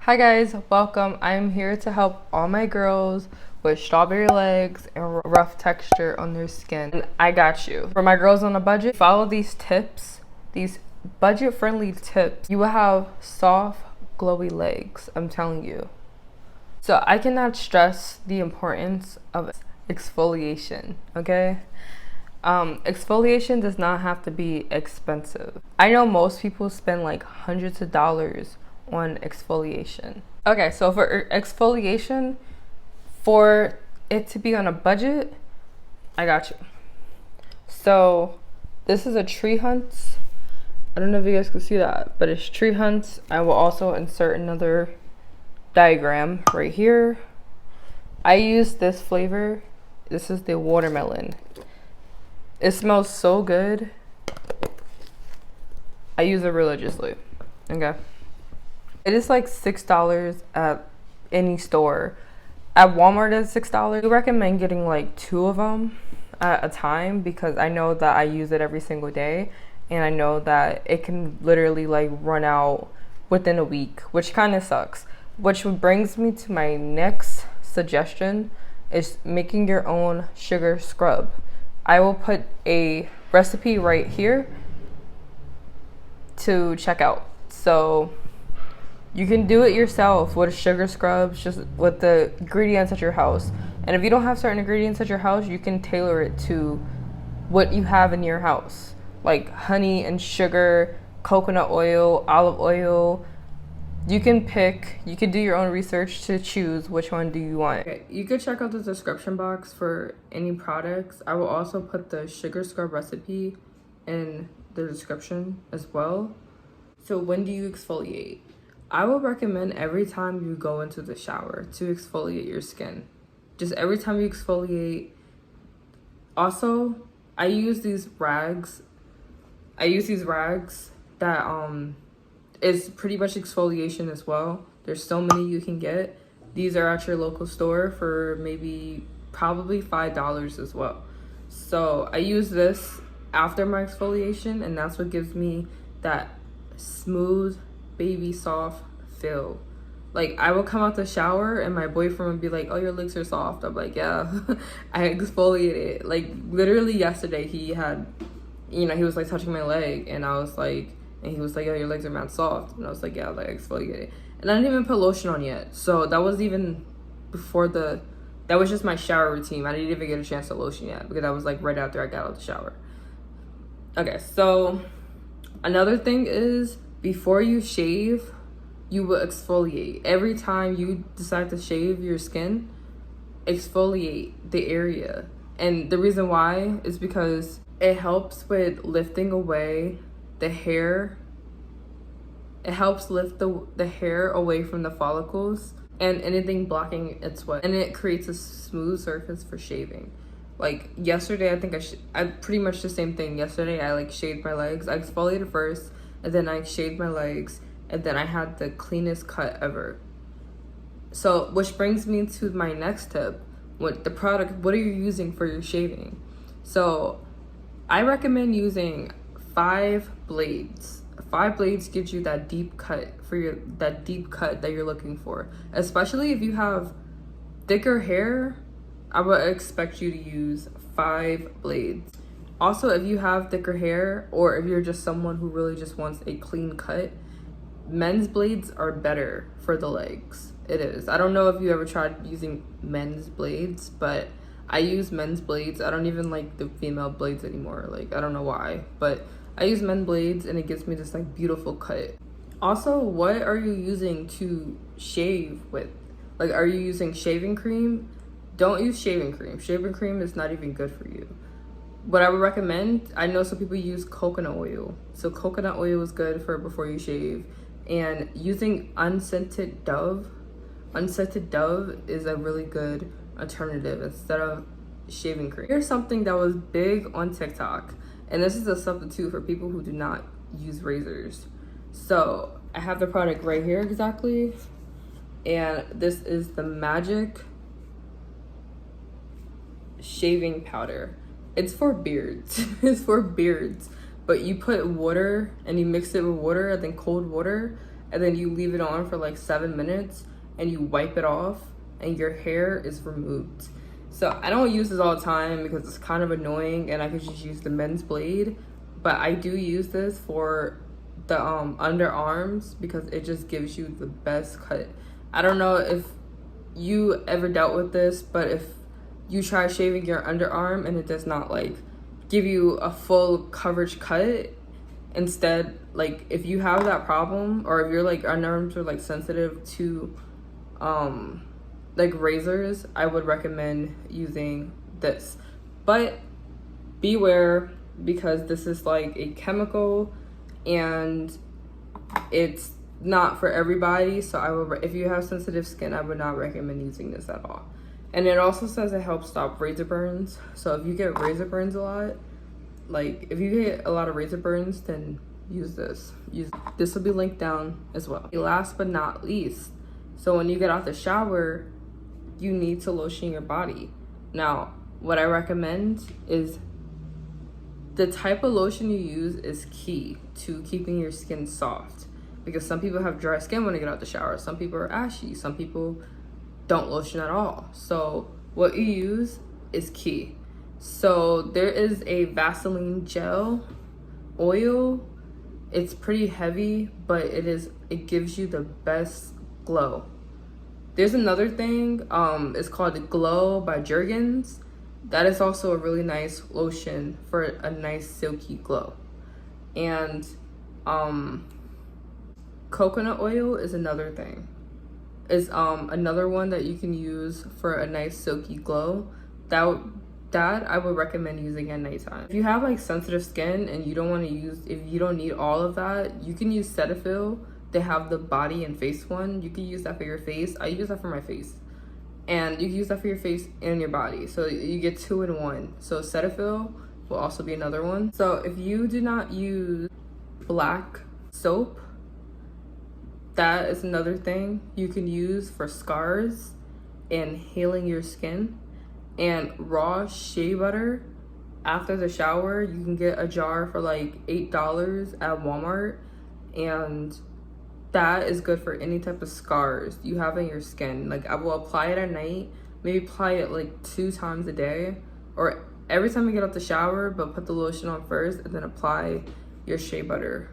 Hi guys, welcome. I'm here to help all my girls with strawberry legs and rough texture on their skin. And I got you. For my girls on a budget, follow these tips, these budget-friendly tips. You will have soft, glowy legs, I'm telling you. So I cannot stress the importance of exfoliation, okay? Exfoliation does not have to be expensive. I know most people spend like hundreds of dollars on exfoliation. Okay, so for exfoliation, for it to be on a budget, I got you. So this is a Tree Hunts. I don't know if you guys can see that, but it's Tree Hunts. I will also insert another diagram right here. I use this flavor. This is the watermelon. It smells so good. I use it religiously. Okay. It is like $6 at any store. At Walmart it's $6. I recommend getting like 2 of them at a time because I know that I use it every single day and I know that it can literally like run out within a week, which kind of sucks. Which brings me to my next suggestion is making your own sugar scrub. I will put a recipe right here to check out. So you can do it yourself with sugar scrubs, just with the ingredients at your house. And if you don't have certain ingredients at your house, you can tailor it to what you have in your house. Like honey and sugar, coconut oil, olive oil. You can do your own research to choose which one do you want. Okay, you could check out the description box for any products. I will also put the sugar scrub recipe in the description as well. So when do you exfoliate? I would recommend every time you go into the shower to exfoliate your skin. Just every time you exfoliate. Also, I use these rags. That is pretty much exfoliation as well. There's so many you can get. These are at your local store for probably $5 as well. So I use this after my exfoliation and that's what gives me that smooth, baby soft feel. Like I would come out the shower and my boyfriend would be like, "Oh, your legs are soft." I'm like, "Yeah." I exfoliated. Like literally yesterday he had, he was like touching my leg and I was like, and he was like, "Oh, your legs are mad soft." And I was like, "Yeah, like exfoliated." And I didn't even put lotion on yet. So that was even before that was just my shower routine. I didn't even get a chance to lotion yet because that was like right after I got out of the shower. Okay, so another thing is before you shave, you will exfoliate. Every time you decide to shave your skin, exfoliate the area. And the reason why is because it helps with lifting away the hair. It helps lift the hair away from the follicles and anything blocking its way. And it creates a smooth surface for shaving. Like yesterday, I think I pretty much the same thing. Yesterday, I like shaved my legs. I exfoliated first, and then I shaved my legs, and then I had the cleanest cut ever. So, which brings me to my next tip. What are you using for your shaving? So, I recommend using 5 blades. 5 blades gives you that deep cut that you're looking for. Especially if you have thicker hair, I would expect you to use 5 blades. Also, if you have thicker hair or if you're just someone who really just wants a clean cut, men's blades are better for the legs. It is. I don't know if you ever tried using men's blades, but I use men's blades. I don't even like the female blades anymore. Like, I don't know why, but I use men's blades and it gives me this like beautiful cut. Also, what are you using to shave with? Like, are you using shaving cream? Don't use shaving cream. Shaving cream is not even good for you. What I would recommend, I know some people use coconut oil. So coconut oil is good for before you shave. And using unscented Dove. Unscented Dove is a really good alternative instead of shaving cream. Here's something that was big on TikTok. And this is a substitute for people who do not use razors. So I have the product right here exactly. And this is the Magic shaving powder. It's for beards. It's for beards. But you put water and you mix it with water and then cold water and then you leave it on for like 7 minutes and you wipe it off and your hair is removed. So I don't use this all the time because it's kind of annoying and I could just use the men's blade, but I do use this for the underarms because it just gives you the best cut. I don't know if you ever dealt with this, but if you try shaving your underarm and it does not like give you a full coverage cut, instead, like if you have that problem, or if your like underarms are like sensitive to like razors, I would recommend using this. But beware, because this is like a chemical and it's not for everybody. So I would, if you have sensitive skin, I would not recommend using this at all. And it also says it helps stop razor burns. So if you get razor burns a lot, like if you get a lot of razor burns, then use this. This will be linked down as well. Last but not least, so when you get out the shower, you need to lotion your body. Now, what I recommend is the type of lotion you use is key to keeping your skin soft, because some people have dry skin when they get out the shower. Some people are ashy. Some people don't lotion at all. So what you use is key. So there is a Vaseline gel oil. It's pretty heavy, but it gives you the best glow. There's another thing, it's called the Glow by Jergens. That is also a really nice lotion for a nice silky glow. And coconut oil is another thing. Is another one that you can use for a nice silky glow. That I would recommend using at nighttime. If you have like sensitive skin and you don't want to use, if you don't need all of that, you can use Cetaphil. They have the body and face one. You can use that for your face. I use that for my face. And you can use that for your face and your body. So you get 2 in 1. So Cetaphil will also be another one. So if you do not use black soap, that is another thing you can use for scars and healing your skin. And raw shea butter after the shower, you can get a jar for like $8 at Walmart, and that is good for any type of scars you have in your skin. Like I will apply it at night, maybe apply it like 2 times a day, or every time you get out the shower, but put the lotion on first and then apply your shea butter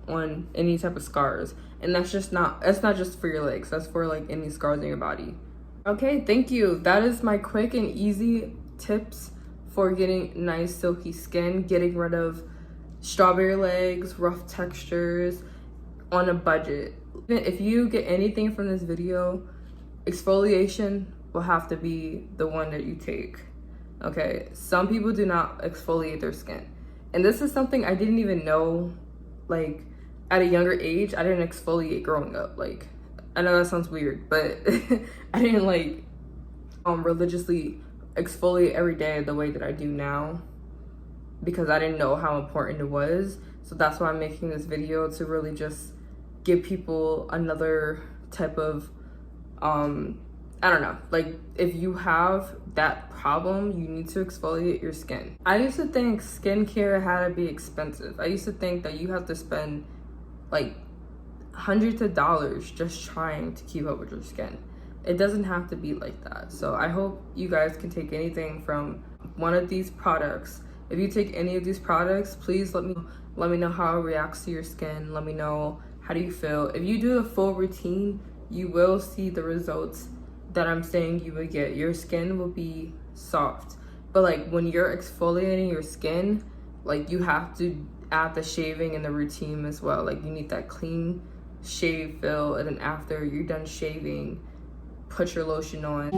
on any type of scars. And that's not just for your legs, that's for like any scars in your body. Okay, thank you. That is my quick and easy tips for getting nice silky skin, getting rid of strawberry legs, rough textures on a budget. If you get anything from this video, exfoliation will have to be the one that you take. Okay, some people do not exfoliate their skin. And this is something I didn't even know, like at a younger age. I didn't exfoliate growing up. Like, I know that sounds weird, but I didn't like religiously exfoliate every day the way that I do now, because I didn't know how important it was. So that's why I'm making this video, to really just give people another type of I don't know, like if you have that problem, you need to exfoliate your skin. I used to think skincare had to be expensive. I used to think that you have to spend like hundreds of dollars just trying to keep up with your skin. It doesn't have to be like that. So I hope you guys can take anything from one of these products. If you take any of these products, please let me know how it reacts to your skin. Let me know, how do you feel? If you do a full routine, you will see the results that I'm saying you would get. Your skin will be soft. But like when you're exfoliating your skin, like you have to add the shaving and the routine as well. Like you need that clean shave feel, and then after you're done shaving, put your lotion on.